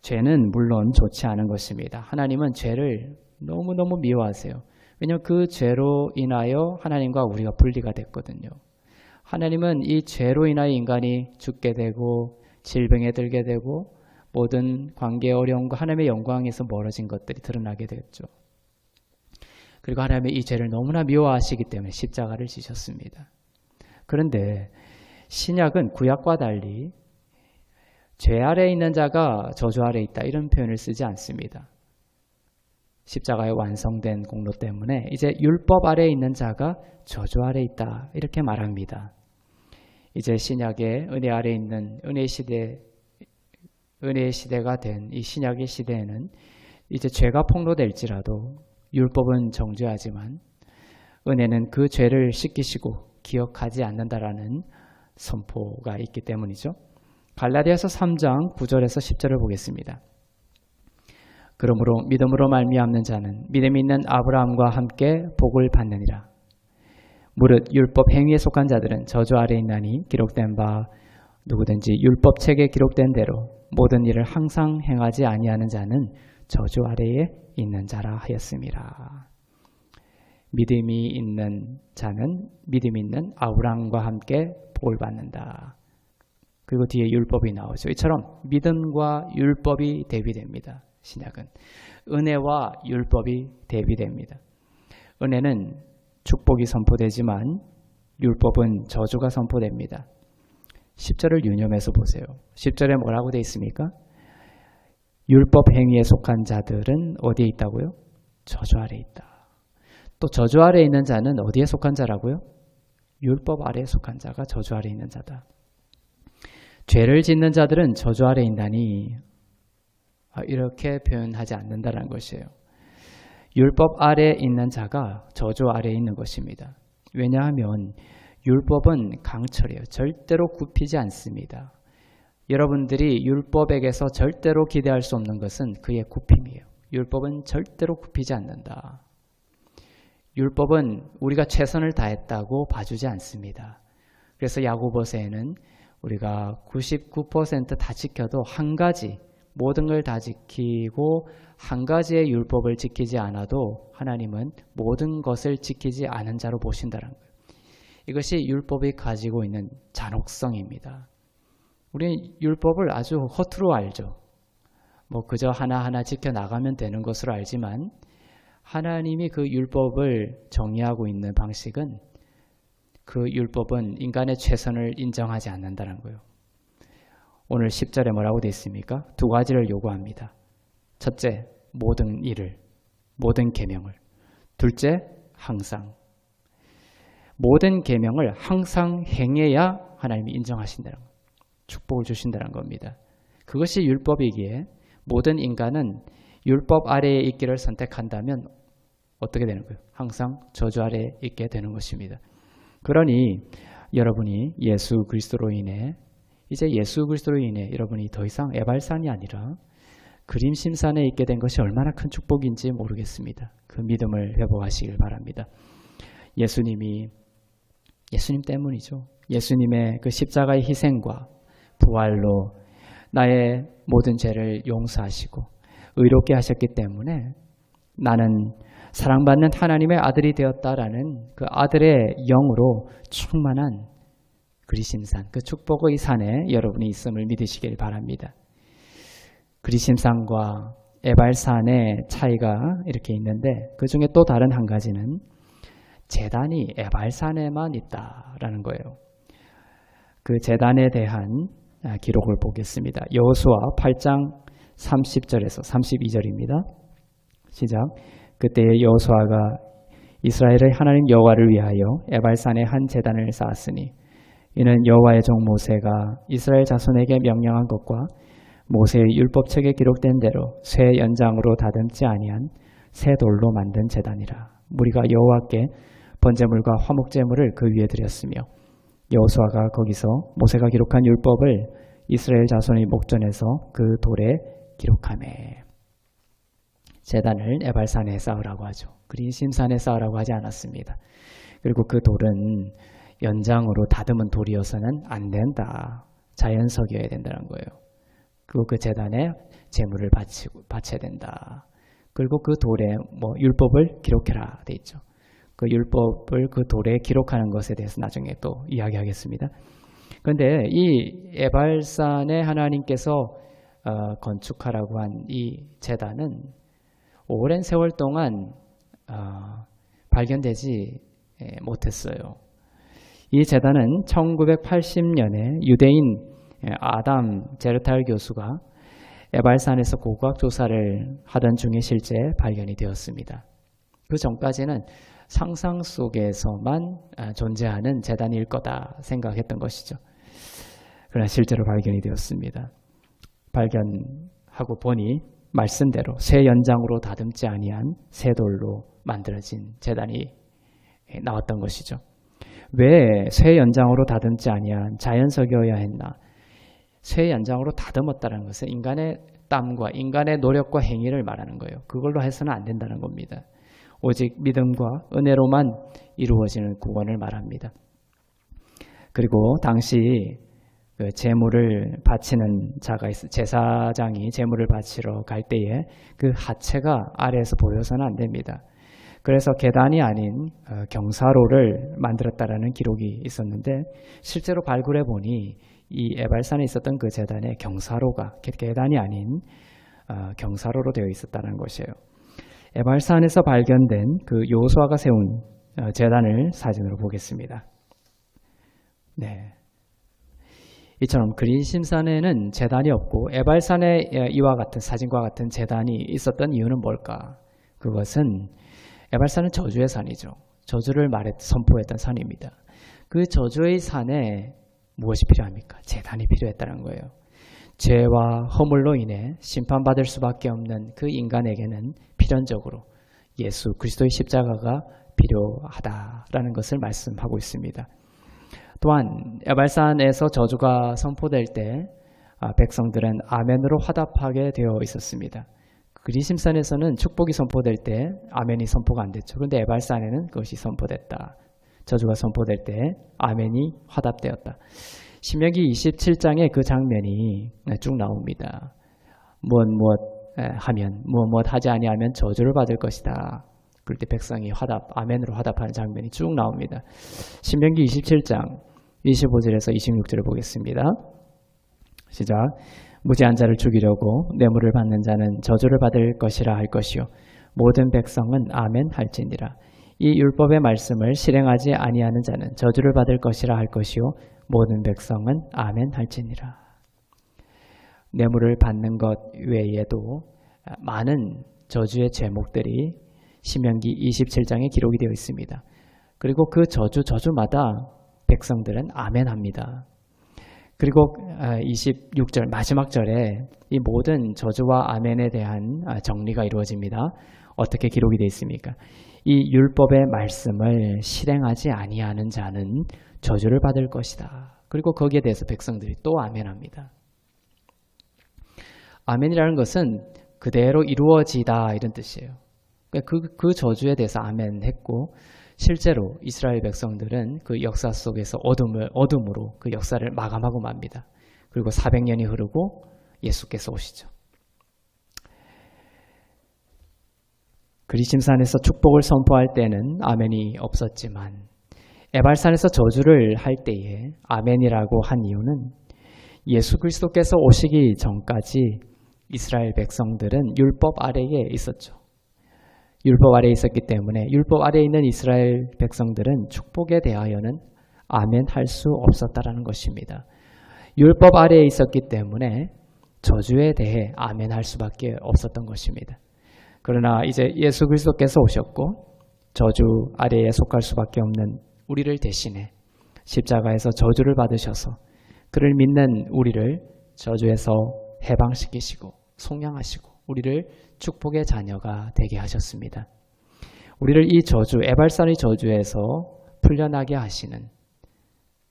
죄는 물론 좋지 않은 것입니다. 하나님은 죄를 너무너무 미워하세요. 왜냐하면 그 죄로 인하여 하나님과 우리가 분리가 됐거든요. 하나님은 이 죄로 인하여 인간이 죽게 되고 질병에 들게 되고 모든 관계 어려움과 하나님의 영광에서 멀어진 것들이 드러나게 되었죠. 그리고 하나님이 이 죄를 너무나 미워하시기 때문에 십자가를 지셨습니다. 그런데 신약은 구약과 달리 죄 아래에 있는 자가 저주 아래에 있다 이런 표현을 쓰지 않습니다. 십자가의 완성된 공로 때문에 이제 율법 아래에 있는 자가 저주 아래에 있다 이렇게 말합니다. 이제 신약의 은혜 아래에 있는 은혜의 시대가 된 이 신약의 시대에는 이제 죄가 폭로될지라도 율법은 정죄하지만 은혜는 그 죄를 씻기시고 기억하지 않는다라는 선포가 있기 때문이죠. 갈라디아서 3장 9절에서 10절을 보겠습니다. 그러므로 믿음으로 말미암는 자는 믿음이 있는 아브라함과 함께 복을 받느니라. 무릇 율법 행위에 속한 자들은 저주 아래 있나니 기록된 바 누구든지 율법 책에 기록된 대로 모든 일을 항상 행하지 아니하는 자는 저주 아래에 있는 자라 하였음이라. 믿음이 있는 자는 믿음이 있는 아브라함과 함께 복을 받는다. 그리고 뒤에 율법이 나오죠. 이처럼 믿음과 율법이 대비됩니다. 신약은 은혜와 율법이 대비됩니다. 은혜는 축복이 선포되지만 율법은 저주가 선포됩니다. 10절을 유념해서 보세요. 10절에 뭐라고 되어 있습니까? 율법 행위에 속한 자들은 어디에 있다고요? 저주 아래에 있다. 또 저주 아래에 있는 자는 어디에 속한 자라고요? 율법 아래에 속한 자가 저주 아래에 있는 자다. 죄를 짓는 자들은 저주 아래에 있다니 이렇게 표현하지 않는다는 것이에요. 율법 아래에 있는 자가 저주 아래에 있는 것입니다. 왜냐하면 율법은 강철이에요. 절대로 굽히지 않습니다. 여러분들이 율법에게서 절대로 기대할 수 없는 것은 그의 굽힘이에요. 율법은 절대로 굽히지 않는다. 율법은 우리가 최선을 다했다고 봐주지 않습니다. 그래서 야고보서에는 우리가 99% 다 지켜도 한 가지, 모든 걸 다 지키고 한 가지의 율법을 지키지 않아도 하나님은 모든 것을 지키지 않은 자로 보신다는 거예요. 이것이 율법이 가지고 있는 잔혹성입니다. 우리는 율법을 아주 허투루 알죠. 그저 하나하나 지켜나가면 되는 것으로 알지만 하나님이 그 율법을 정의하고 있는 방식은 그 율법은 인간의 최선을 인정하지 않는다는 거예요. 오늘 10절에 뭐라고 되어 있습니까? 두 가지를 요구합니다. 첫째, 모든 일을, 모든 계명을. 둘째, 항상. 모든 계명을 항상 행해야 하나님이 인정하신다는 거예요. 축복을 주신다는 겁니다. 그것이 율법이기에 모든 인간은 율법 아래에 있기를 선택한다면 어떻게 되는 거예요? 항상 저주 아래에 있게 되는 것입니다. 그러니 여러분이 예수 그리스도로 인해 여러분이 더 이상 에발산이 아니라 그림심산에 있게 된 것이 얼마나 큰 축복인지 모르겠습니다. 그 믿음을 회복하시길 바랍니다. 예수님 때문이죠. 예수님의 그 십자가의 희생과 부활로 나의 모든 죄를 용서하시고 의롭게 하셨기 때문에 나는 사랑받는 하나님의 아들이 되었다라는 그 아들의 영으로 충만한 그리심산, 그 축복의 산에 여러분이 있음을 믿으시길 바랍니다. 그리심산과 에발산의 차이가 이렇게 있는데 그 중에 또 다른 한 가지는 제단이 에발산에만 있다라는 거예요. 그 제단에 대한 기록을 보겠습니다. 여호수아 8장 30절에서 32절입니다. 시작. 그때에 여호수아가 이스라엘의 하나님 여호와를 위하여 에발산에 한 제단을 쌓았으니 이는 여호와의 종 모세가 이스라엘 자손에게 명령한 것과 모세의 율법책에 기록된 대로 쇠 연장으로 다듬지 아니한 새 돌로 만든 제단이라. 무리가 여호와께 번제물과 화목제물을 그 위에 드렸으며 여호수아가 거기서 모세가 기록한 율법을 이스라엘 자손의 목전에서 그 돌에 기록하매. 제단을 에발산에 쌓으라고 하죠. 그리심산에 쌓으라고 하지 않았습니다. 그리고 그 돌은 연장으로 다듬은 돌이어서는 안 된다. 자연석이어야 된다는 거예요. 그리고 그 제단에 제물을 바쳐야 된다. 그리고 그 돌에 율법을 기록해라 돼 있죠. 그 율법을 그 돌에 기록하는 것에 대해서 나중에 또 이야기하겠습니다. 그런데 이 에발산에 하나님께서 건축하라고 한 이 제단은 오랜 세월 동안 발견되지 못했어요. 이 제단은 1980년에 유대인 아담 제르탈 교수가 에발산에서 고고학 조사를 하던 중에 실제 발견이 되었습니다. 그 전까지는 상상 속에서만 존재하는 제단일 거다 생각했던 것이죠. 그러나 실제로 발견이 되었습니다. 발견하고 보니 말씀대로 새 연장으로 다듬지 아니한 새 돌로 만들어진 제단이 나왔던 것이죠. 왜 새 연장으로 다듬지 아니한 자연석이어야 했나? 새 연장으로 다듬었다는 것은 인간의 땀과 인간의 노력과 행위를 말하는 거예요. 그걸로 해서는 안 된다는 겁니다. 오직 믿음과 은혜로만 이루어지는 구원을 말합니다. 그리고 당시 그 제물을 바치는 자가 제사장이 제물을 바치러 갈 때에 그 하체가 아래에서 보여서는 안 됩니다. 그래서 계단이 아닌 경사로를 만들었다라는 기록이 있었는데 실제로 발굴해 보니 이 에발산에 있었던 그 제단에 경사로가 계단이 아닌 경사로로 되어 있었다는 것이에요. 에발산에서 발견된 그 여호수아가 세운 제단을 사진으로 보겠습니다. 네. 이처럼 그리심산에는 제단이 없고 에발산에 이와 같은 사진과 같은 제단이 있었던 이유는 뭘까? 그것은 에발산은 저주의 산이죠. 저주를 선포했던 산입니다. 그 저주의 산에 무엇이 필요합니까? 제단이 필요했다는 거예요. 죄와 허물로 인해 심판받을 수밖에 없는 그 인간에게는 필연적으로 예수 그리스도의 십자가가 필요하다라는 것을 말씀하고 있습니다. 또한 에발산에서 저주가 선포될 때 백성들은 아멘으로 화답하게 되어 있었습니다. 그리심산에서는 축복이 선포될 때 아멘이 선포가 안 됐죠. 그런데 에발산에는 그것이 선포됐다. 저주가 선포될 때 아멘이 화답되었다. 신명기 27장에 그 장면이 쭉 나옵니다. 무엇 하면 무엇 하지 아니하면 저주를 받을 것이다. 그럴 때 백성이 아멘으로 화답하는 장면이 쭉 나옵니다. 신명기 27장 25절에서 26절을 보겠습니다. 시작. 무지한 자를 죽이려고 뇌물을 받는 자는 저주를 받을 것이라 할 것이요 모든 백성은 아멘 할지니라. 이 율법의 말씀을 실행하지 아니하는 자는 저주를 받을 것이라 할 것이요 모든 백성은 아멘 할지니라. 뇌물을 받는 것 외에도 많은 저주의 제목들이 신명기 27장에 기록이 되어 있습니다. 그리고 그 저주마다 백성들은 아멘합니다. 그리고 26절 마지막 절에 이 모든 저주와 아멘에 대한 정리가 이루어집니다. 어떻게 기록이 되어 있습니까? 이 율법의 말씀을 실행하지 아니하는 자는 저주를 받을 것이다. 그리고 거기에 대해서 백성들이 또 아멘합니다. 아멘이라는 것은 그대로 이루어지다 이런 뜻이에요. 그 저주에 대해서 아멘했고 실제로 이스라엘 백성들은 그 역사 속에서 어둠으로 그 역사를 마감하고 맙니다. 그리고 400년이 흐르고 예수께서 오시죠. 그리심산에서 축복을 선포할 때는 아멘이 없었지만 에발산에서 저주를 할 때에 아멘이라고 한 이유는 예수 그리스도께서 오시기 전까지 이스라엘 백성들은 율법 아래에 있었죠. 율법 아래에 있었기 때문에 율법 아래에 있는 이스라엘 백성들은 축복에 대하여는 아멘 할 수 없었다라는 것입니다. 율법 아래에 있었기 때문에 저주에 대해 아멘 할 수밖에 없었던 것입니다. 그러나 이제 예수 그리스도께서 오셨고 저주 아래에 속할 수밖에 없는 우리를 대신해 십자가에서 저주를 받으셔서 그를 믿는 우리를 저주에서 해방시키시고 속량하시고 우리를 축복의 자녀가 되게 하셨습니다. 우리를 이 저주, 에발산의 저주에서 풀려나게 하시는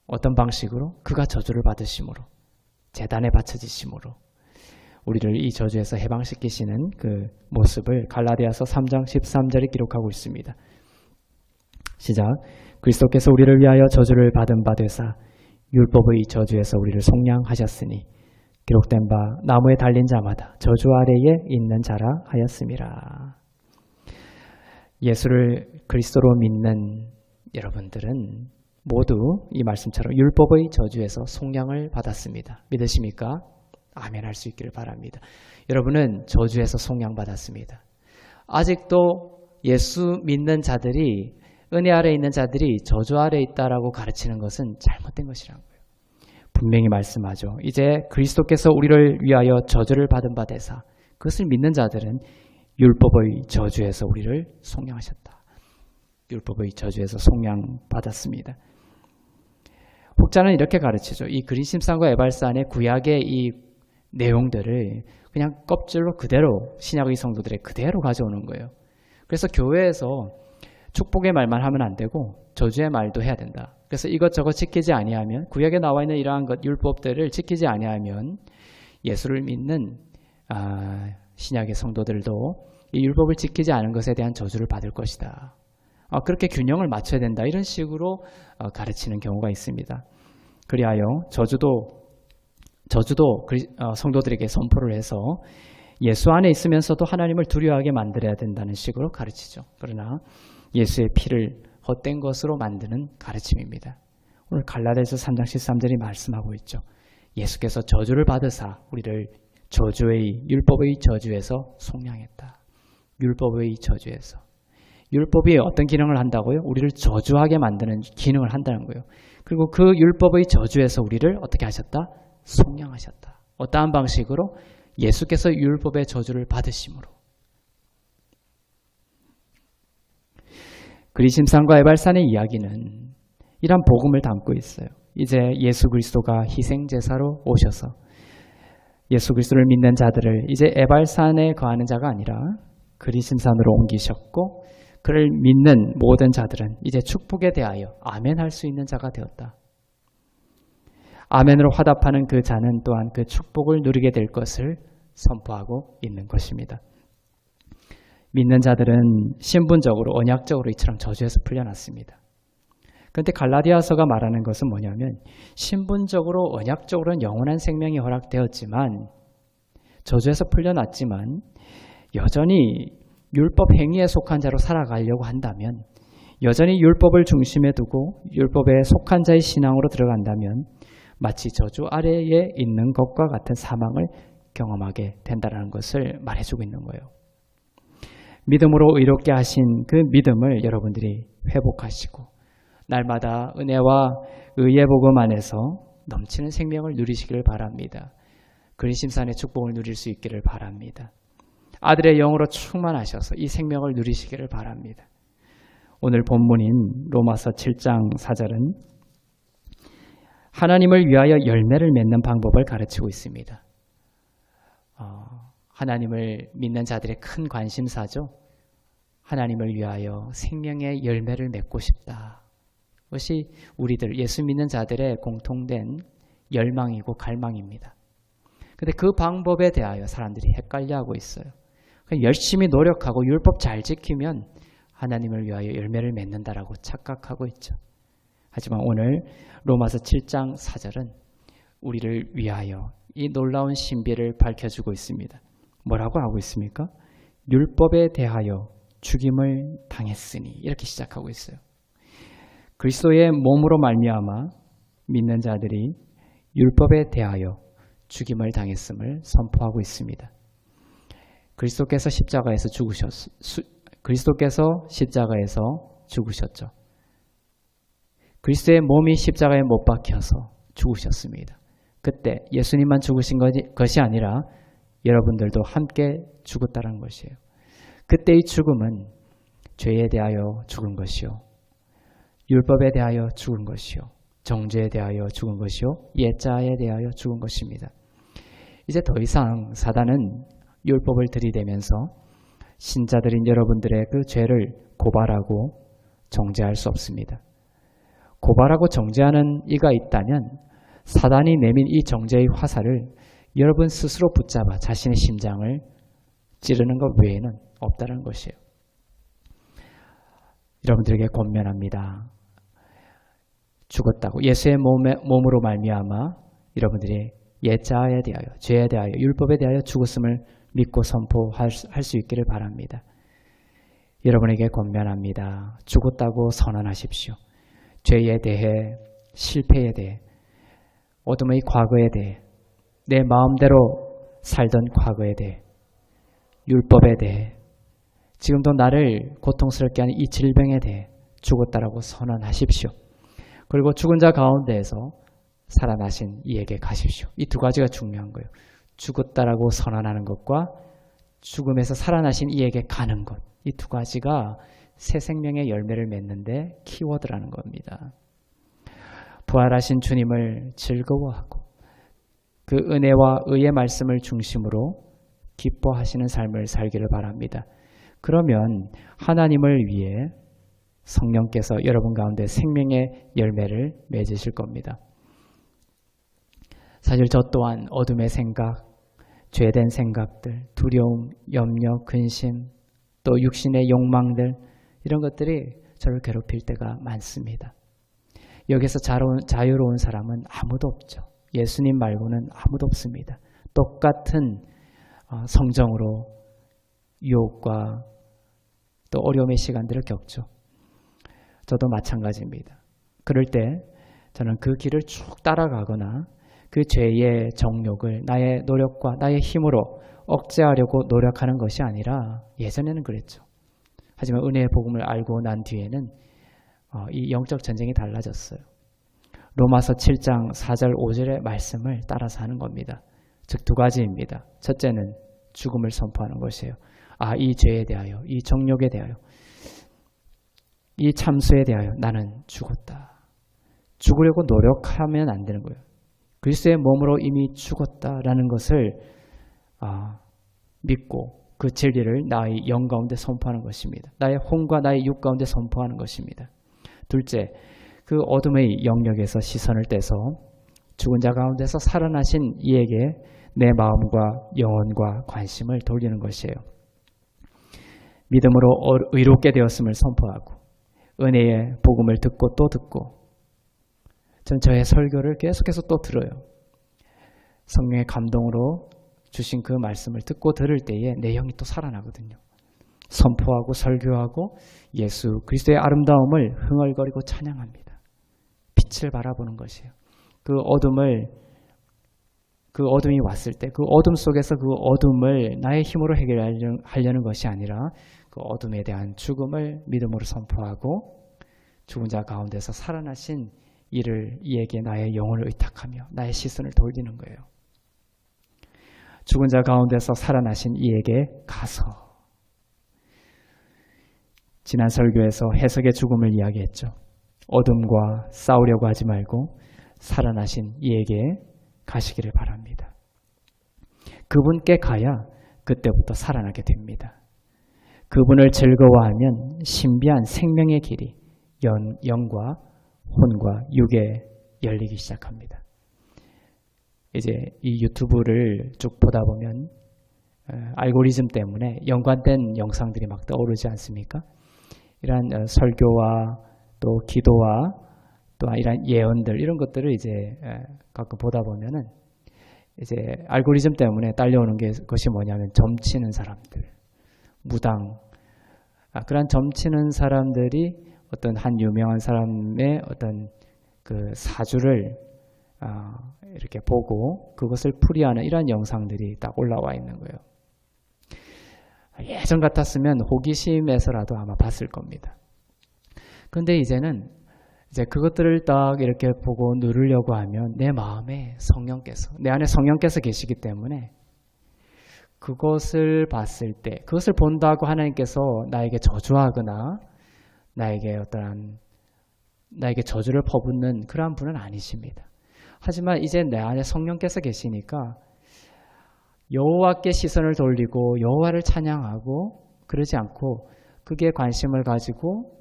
어떤 방식으로? 그가 저주를 받으심으로 제단에 바쳐지심으로 우리를 이 저주에서 해방시키시는 그 모습을 갈라디아서 3장 13절에 기록하고 있습니다. 시작. 그리스도께서 우리를 위하여 저주를 받은 바 되사 율법의 저주에서 우리를 속량하셨으니 기록된 바 나무에 달린 자마다 저주 아래에 있는 자라 하였음이라. 예수를 그리스도로 믿는 여러분들은 모두 이 말씀처럼 율법의 저주에서 속량을 받았습니다. 믿으십니까? 아멘 할 수 있기를 바랍니다. 여러분은 저주에서 속량받았습니다. 아직도 예수 믿는 자들이 은혜 아래 있는 자들이 저주 아래 있다라고 가르치는 것은 잘못된 것이라는 거예요. 분명히 말씀하죠. 이제 그리스도께서 우리를 위하여 저주를 받은 바 되사 그것을 믿는 자들은 율법의 저주에서 우리를 속량하셨다. 율법의 저주에서 속량받았습니다. 혹자는 이렇게 가르치죠. 이 그리심산과 에발산의 구약의 이 내용들을 그냥 껍질로 그대로 신약의 성도들의 그대로 가져오는 거예요. 그래서 교회에서 축복의 말만 하면 안 되고 저주의 말도 해야 된다. 그래서 이것저것 지키지 아니하면 구약에 나와 있는 이러한 율법들을 지키지 아니하면 예수를 믿는 신약의 성도들도 이 율법을 지키지 않은 것에 대한 저주를 받을 것이다. 그렇게 균형을 맞춰야 된다. 이런 식으로 가르치는 경우가 있습니다. 그리하여 저주도 성도들에게 선포를 해서 예수 안에 있으면서도 하나님을 두려워하게 만들어야 된다는 식으로 가르치죠. 그러나 예수의 피를 헛된 것으로 만드는 가르침입니다. 오늘 갈라디아서 3장 13절이 말씀하고 있죠. 예수께서 저주를 받으사 우리를 율법의 저주에서 속량했다. 율법의 저주에서. 율법이 어떤 기능을 한다고요? 우리를 저주하게 만드는 기능을 한다는 거예요. 그리고 그 율법의 저주에서 우리를 어떻게 하셨다? 속량하셨다. 어떠한 방식으로? 예수께서 율법의 저주를 받으심으로. 그리심산과 에발산의 이야기는 이런 복음을 담고 있어요. 이제 예수 그리스도가 희생제사로 오셔서 예수 그리스도를 믿는 자들을 이제 에발산에 거하는 자가 아니라 그리심산으로 옮기셨고 그를 믿는 모든 자들은 이제 축복에 대하여 아멘할 수 있는 자가 되었다. 아멘으로 화답하는 그 자는 또한 그 축복을 누리게 될 것을 선포하고 있는 것입니다. 믿는 자들은 신분적으로 언약적으로 이처럼 저주에서 풀려났습니다. 그런데 갈라디아서가 말하는 것은 뭐냐면 신분적으로 언약적으로는 영원한 생명이 허락되었지만 저주에서 풀려났지만 여전히 율법 행위에 속한 자로 살아가려고 한다면 여전히 율법을 중심에 두고 율법에 속한 자의 신앙으로 들어간다면 마치 저주 아래에 있는 것과 같은 사망을 경험하게 된다는 것을 말해주고 있는 거예요. 믿음으로 의롭게 하신 그 믿음을 여러분들이 회복하시고 날마다 은혜와 의의 복음 안에서 넘치는 생명을 누리시기를 바랍니다. 그리심산의 축복을 누릴 수 있기를 바랍니다. 아들의 영으로 충만하셔서 이 생명을 누리시기를 바랍니다. 오늘 본문인 로마서 7장 4절은 하나님을 위하여 열매를 맺는 방법을 가르치고 있습니다. 하나님을 믿는 자들의 큰 관심사죠. 하나님을 위하여 생명의 열매를 맺고 싶다. 그것이 우리들 예수 믿는 자들의 공통된 열망이고 갈망입니다. 그런데 그 방법에 대하여 사람들이 헷갈려하고 있어요. 열심히 노력하고 율법 잘 지키면 하나님을 위하여 열매를 맺는다라고 착각하고 있죠. 하지만 오늘 로마서 7장 4절은 우리를 위하여 이 놀라운 신비를 밝혀주고 있습니다. 뭐라고 하고 있습니까? 율법에 대하여 죽임을 당했으니 이렇게 시작하고 있어요. 그리스도의 몸으로 말미암아 믿는 자들이 율법에 대하여 죽임을 당했음을 선포하고 있습니다. 그리스도께서 십자가에서 죽으셨죠. 그리스도의 몸이 십자가에 못 박혀서 죽으셨습니다. 그때 예수님만 죽으신 것이 아니라 여러분들도 함께 죽었다는 것이에요. 그때의 죽음은 죄에 대하여 죽은 것이요, 율법에 대하여 죽은 것이요, 정죄에 대하여 죽은 것이요, 옛자에 대하여 죽은 것입니다. 이제 더 이상 사단은 율법을 들이대면서 신자들인 여러분들의 그 죄를 고발하고 정죄할 수 없습니다. 고발하고 정죄하는 이가 있다면 사단이 내민 이 정죄의 화살을 여러분 스스로 붙잡아 자신의 심장을 찌르는 것 외에는 없다는 것이에요. 여러분들에게 권면합니다. 죽었다고 예수의 몸으로 말미암아 여러분들이 옛자에 대하여, 죄에 대하여, 율법에 대하여 죽었음을 믿고 선포할 수 있기를 바랍니다. 여러분에게 권면합니다. 죽었다고 선언하십시오. 죄에 대해, 실패에 대해, 어둠의 과거에 대해, 내 마음대로 살던 과거에 대해, 율법에 대해, 지금도 나를 고통스럽게 하는 이 질병에 대해 죽었다라고 선언하십시오. 그리고 죽은 자 가운데에서 살아나신 이에게 가십시오. 이 두 가지가 중요한 거예요. 죽었다라고 선언하는 것과 죽음에서 살아나신 이에게 가는 것. 이 두 가지가 새 생명의 열매를 맺는데 키워드라는 겁니다. 부활하신 주님을 즐거워하고 그 은혜와 의의 말씀을 중심으로 기뻐하시는 삶을 살기를 바랍니다. 그러면 하나님을 위해 성령께서 여러분 가운데 생명의 열매를 맺으실 겁니다. 사실 저 또한 어둠의 생각, 죄된 생각들, 두려움, 염려, 근심, 또 육신의 욕망들 이런 것들이 저를 괴롭힐 때가 많습니다. 여기서 자유로운 사람은 아무도 없죠. 예수님 말고는 아무도 없습니다. 똑같은 성정으로 유혹과 또 어려움의 시간들을 겪죠. 저도 마찬가지입니다. 그럴 때 저는 그 길을 쭉 따라가거나 그 죄의 정욕을 나의 노력과 나의 힘으로 억제하려고 노력하는 것이 아니라 예전에는 그랬죠. 하지만 은혜의 복음을 알고 난 뒤에는 이 영적 전쟁이 달라졌어요. 로마서 7장 4절 5절의 말씀을 따라서 하는 겁니다. 즉 두 가지입니다. 첫째는 죽음을 선포하는 것이에요. 이 죄에 대하여, 이 정욕에 대하여, 이 참수에 대하여 나는 죽었다. 죽으려고 노력하면 안 되는 거예요. 그리스도의 몸으로 이미 죽었다라는 것을 믿고 그 진리를 나의 영 가운데 선포하는 것입니다. 나의 혼과 나의 육 가운데 선포하는 것입니다. 둘째, 그 어둠의 영역에서 시선을 떼서 죽은 자 가운데서 살아나신 이에게 내 마음과 영혼과 관심을 돌리는 것이에요. 믿음으로 의롭게 되었음을 선포하고 은혜의 복음을 듣고 또 듣고 전 저의 설교를 계속해서 또 들어요. 성령의 감동으로 주신 그 말씀을 듣고 들을 때에 내 영이 또 살아나거든요. 선포하고 설교하고 예수 그리스도의 아름다움을 흥얼거리고 찬양합니다. 빛을 바라보는 것이에요. 그 어둠이 왔을 때 그 어둠 속에서 그 어둠을 나의 힘으로 해결하려는 것이 아니라 그 어둠에 대한 죽음을 믿음으로 선포하고 죽은 자 가운데서 살아나신 이에게 나의 영혼을 의탁하며 나의 시선을 돌리는 거예요. 죽은 자 가운데서 살아나신 이에게 가서 지난 설교에서 해석의 죽음을 이야기했죠. 어둠과 싸우려고 하지 말고 살아나신 이에게 가시기를 바랍니다. 그분께 가야 그때부터 살아나게 됩니다. 그분을 즐거워하면 신비한 생명의 길이 영과 혼과 육에 열리기 시작합니다. 이제 이 유튜브를 쭉 보다 보면 알고리즘 때문에 연관된 영상들이 막 떠오르지 않습니까? 이런 설교와 또 기도와 또 이런 예언들 이런 것들을 이제 가끔 보다 보면은 이제 알고리즘 때문에 딸려오는 것이 뭐냐면 점치는 사람들, 무당, 그런 점치는 사람들이 어떤 한 유명한 사람의 어떤 그 사주를 이렇게 보고 그것을 풀이하는 이런 영상들이 딱 올라와 있는 거예요. 예전 같았으면 호기심에서라도 아마 봤을 겁니다. 그런데 이제는 이제 그것들을 딱 이렇게 보고 누르려고 하면 내 마음에 내 안에 성령께서 계시기 때문에 그것을 봤을 때, 그것을 본다고 하나님께서 나에게 저주하거나 나에게 저주를 퍼붓는 그러한 분은 아니십니다. 하지만 이제 내 안에 성령께서 계시니까 여호와께 시선을 돌리고 여호와를 찬양하고 그러지 않고 그게 관심을 가지고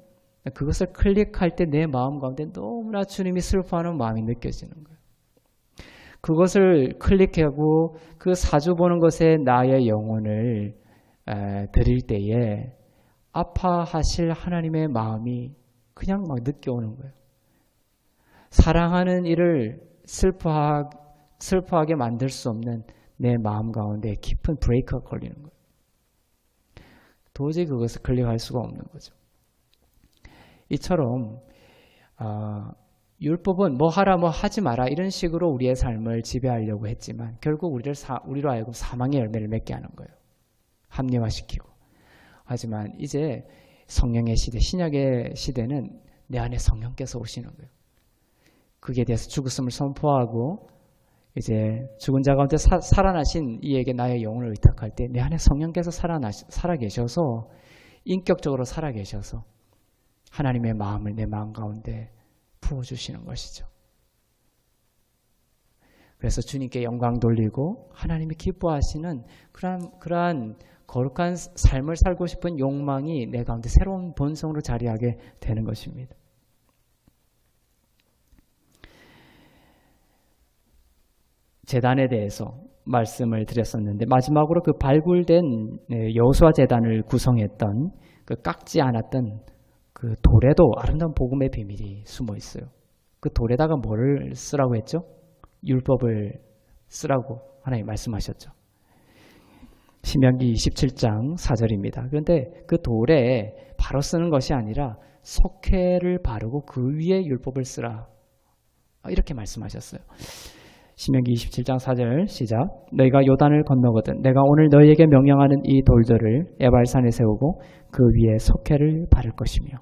그것을 클릭할 때 내 마음 가운데 너무나 주님이 슬퍼하는 마음이 느껴지는 거예요. 그것을 클릭하고 그 사주 보는 것에 나의 영혼을 드릴 때에 아파하실 하나님의 마음이 그냥 막 느껴오는 거예요. 사랑하는 이를 슬퍼하게 만들 수 없는 내 마음 가운데 깊은 브레이크가 걸리는 거예요. 도저히 그것을 클릭할 수가 없는 거죠. 이처럼 율법은 뭐 하라 뭐 하지 마라 이런 식으로 우리의 삶을 지배하려고 했지만 결국 우리로 하여금 사망의 열매를 맺게 하는 거예요. 합리화시키고. 하지만 이제 성령의 시대, 신약의 시대는 내 안에 성령께서 오시는 거예요. 그게 대해서 죽었음을 선포하고 이제 죽은 자 가운데 살아나신 이에게 나의 영혼을 의탁할 때 내 안에 성령께서 살아계셔서 인격적으로 살아계셔서 하나님의 마음을 내 마음 가운데 부어주시는 것이죠. 그래서 주님께 영광 돌리고 하나님이 기뻐하시는 그러한 거룩한 삶을 살고 싶은 욕망이 내 가운데 새로운 본성으로 자리하게 되는 것입니다. 제단에 대해서 말씀을 드렸었는데 마지막으로 그 발굴된 여호수아 제단을 구성했던 그 깎지 않았던 그 돌에도 아름다운 복음의 비밀이 숨어 있어요. 그 돌에다가 뭐를 쓰라고 했죠? 율법을 쓰라고 하나님 말씀하셨죠. 신명기 27장 4절입니다. 그런데 그 돌에 바로 쓰는 것이 아니라 석회를 바르고 그 위에 율법을 쓰라. 이렇게 말씀하셨어요. 신명기 27장 4절 시작. 너희가 요단을 건너거든 내가 오늘 너희에게 명령하는 이 돌들을 에발산에 세우고 그 위에 석회를 바를 것이며.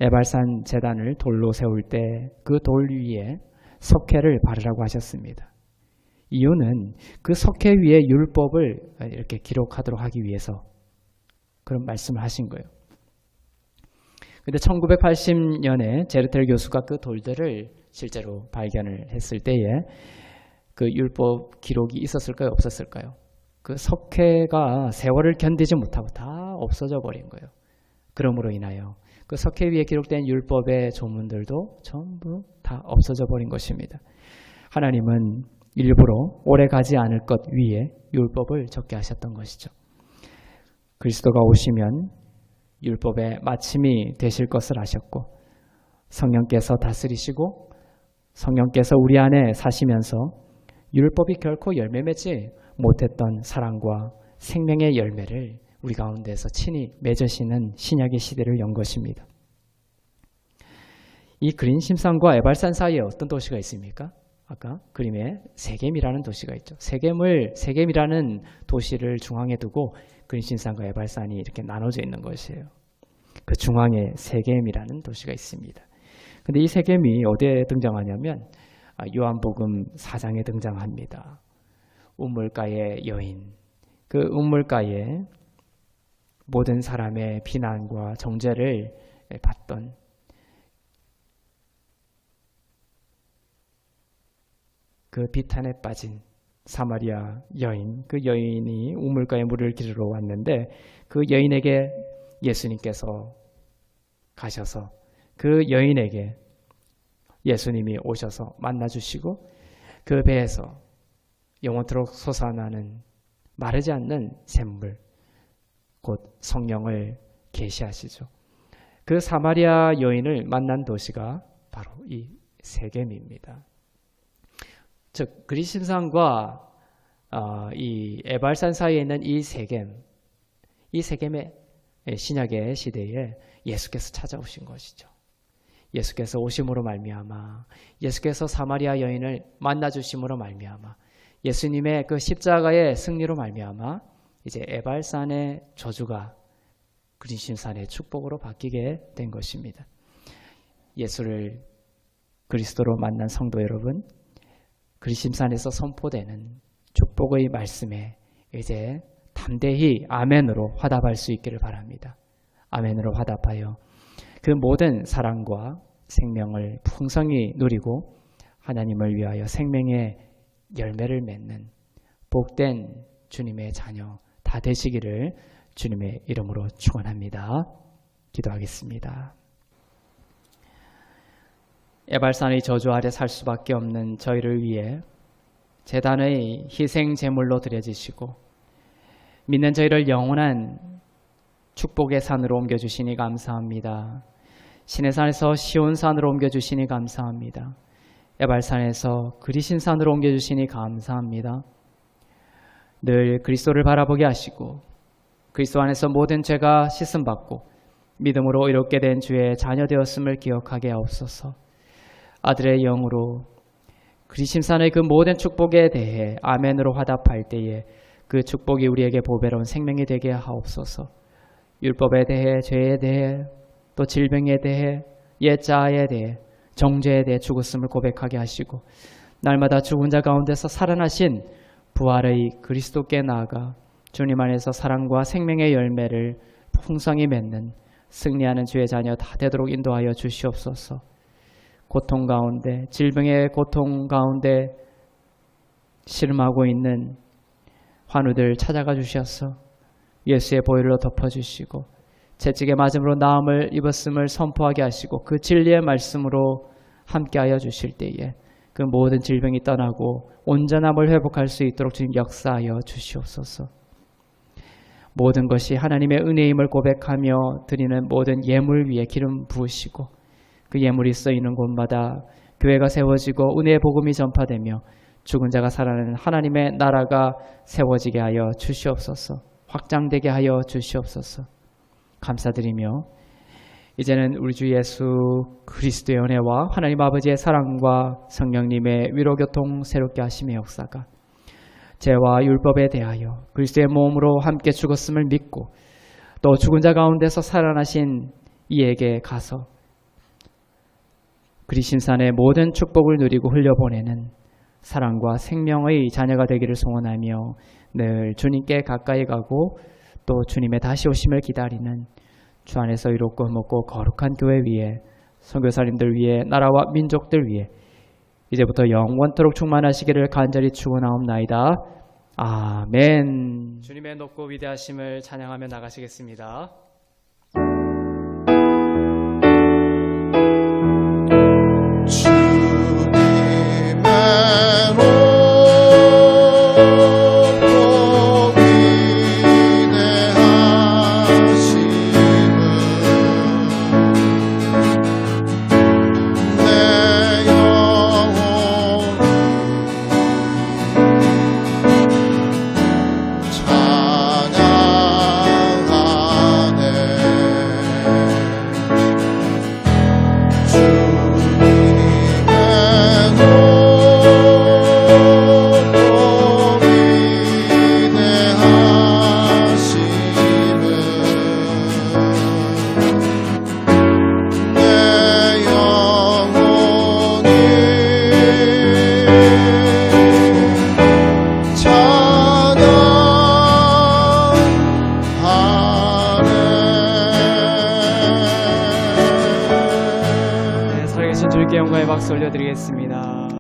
에발산 제단을 돌로 세울 때 그 돌 위에 석회를 바르라고 하셨습니다. 이유는 그 석회 위에 율법을 이렇게 기록하도록 하기 위해서 그런 말씀을 하신 거예요. 근데 1980년에 제르텔 교수가 그 돌들을 실제로 발견을 했을 때에 그 율법 기록이 있었을까요? 없었을까요? 그 석회가 세월을 견디지 못하고 다 없어져 버린 거예요. 그러므로 인하여 그 석회 위에 기록된 율법의 조문들도 전부 다 없어져 버린 것입니다. 하나님은 일부러 오래 가지 않을 것 위에 율법을 적게 하셨던 것이죠. 그리스도가 오시면 율법의 마침이 되실 것을 아셨고 성령께서 다스리시고 성령께서 우리 안에 사시면서 율법이 결코 열매 맺지 못했던 사랑과 생명의 열매를 우리 가운데서 친히 맺으시는 신약의 시대를 연 것입니다. 이 그린심산과 에발산 사이에 어떤 도시가 있습니까? 아까 그림에 세겜이라는 도시가 있죠. 세겜이라는 도시를 중앙에 두고 그린심산과 에발산이 이렇게 나눠져 있는 것이에요. 그 중앙에 세겜이라는 도시가 있습니다. 근데 이 세겜이 어디에 등장하냐면 요한복음 4장에 등장합니다. 우물가의 여인. 그 우물가에 모든 사람의 비난과 정죄를 받던 그 비탄에 빠진 사마리아 여인, 그 여인이 우물가에 물을 기르러 왔는데 그 여인에게 예수님께서 가셔서 그 여인에게 예수님이 오셔서 만나주시고 그 배에서 영원토록 솟아나는 마르지 않는 샘물, 곧 성령을 계시하시죠. 그 사마리아 여인을 만난 도시가 바로 이 세겜입니다. 즉 그리심산과 이 에발산 사이에 있는 이 세겜의 신약의 시대에 예수께서 찾아오신 것이죠. 예수께서 오심으로 말미암아 예수께서 사마리아 여인을 만나주심으로 말미암아 예수님의 그 십자가의 승리로 말미암아 이제 에발산의 저주가 그리심산의 축복으로 바뀌게 된 것입니다. 예수를 그리스도로 만난 성도 여러분, 그리심산에서 선포되는 축복의 말씀에 이제 담대히 아멘으로 화답할 수 있기를 바랍니다. 아멘으로 화답하여 그 모든 사랑과 생명을 풍성히 누리고 하나님을 위하여 생명의 열매를 맺는 복된 주님의 자녀 다 되시기를 주님의 이름으로 축원합니다. 기도하겠습니다. 에발산의 저주 아래 살 수밖에 없는 저희를 위해 제단의 희생 제물로 드려지시고 믿는 저희를 영원한 축복의 산으로 옮겨주시니 감사합니다. 시내산에서 시온산으로 옮겨주시니 감사합니다. 에발산에서 그리심산으로 옮겨주시니 감사합니다. 늘 그리스도를 바라보게 하시고 그리스도 안에서 모든 죄가 씻음받고 믿음으로 의롭게 된 주의 자녀 되었음을 기억하게 하옵소서. 아들의 영으로 그리심산의 그 모든 축복에 대해 아멘으로 화답할 때에 그 축복이 우리에게 보배로운 생명이 되게 하옵소서. 율법에 대해, 죄에 대해, 또 질병에 대해, 옛자에 대해, 정죄에 대해 죽었음을 고백하게 하시고 날마다 죽은 자 가운데서 살아나신 부활의 그리스도께 나아가 주님 안에서 사랑과 생명의 열매를 풍성히 맺는 승리하는 주의 자녀 다 되도록 인도하여 주시옵소서. 고통 가운데, 질병의 고통 가운데 씨름하고 있는 환우들 찾아가 주셔서 예수의 보혈로 덮어주시고 채찍에 맞음으로 나음을 입었음을 선포하게 하시고 그 진리의 말씀으로 함께하여 주실 때에 그 모든 질병이 떠나고 온전함을 회복할 수 있도록 주님 역사하여 주시옵소서. 모든 것이 하나님의 은혜임을 고백하며 드리는 모든 예물 위에 기름 부으시고 그 예물이 쓰이는 곳마다 교회가 세워지고 은혜의 복음이 전파되며 죽은 자가 살아나는 하나님의 나라가 세워지게 하여 주시옵소서. 확장되게 하여 주시옵소서. 감사드리며 이제는 우리 주 예수 그리스도의 은혜와 하나님 아버지의 사랑과 성령님의 위로교통 새롭게 하심의 역사가 죄와 율법에 대하여 그리스도의 몸으로 함께 죽었음을 믿고 또 죽은 자 가운데서 살아나신 이에게 가서 그리심산의 모든 축복을 누리고 흘려보내는 사랑과 생명의 자녀가 되기를 소원하며 늘 주님께 가까이 가고 또 주님의 다시 오심을 기다리는 주 안에서 이롭고 흠없고 거룩한 교회 위에 선교사님들 위에 나라와 민족들 위에 이제부터 영원토록 충만하시기를 간절히 축원하옵나이다. 아멘. 주님의 높고 위대하심을 찬양하며 나가시겠습니다. 주께 영광의 박수 올려드리겠습니다.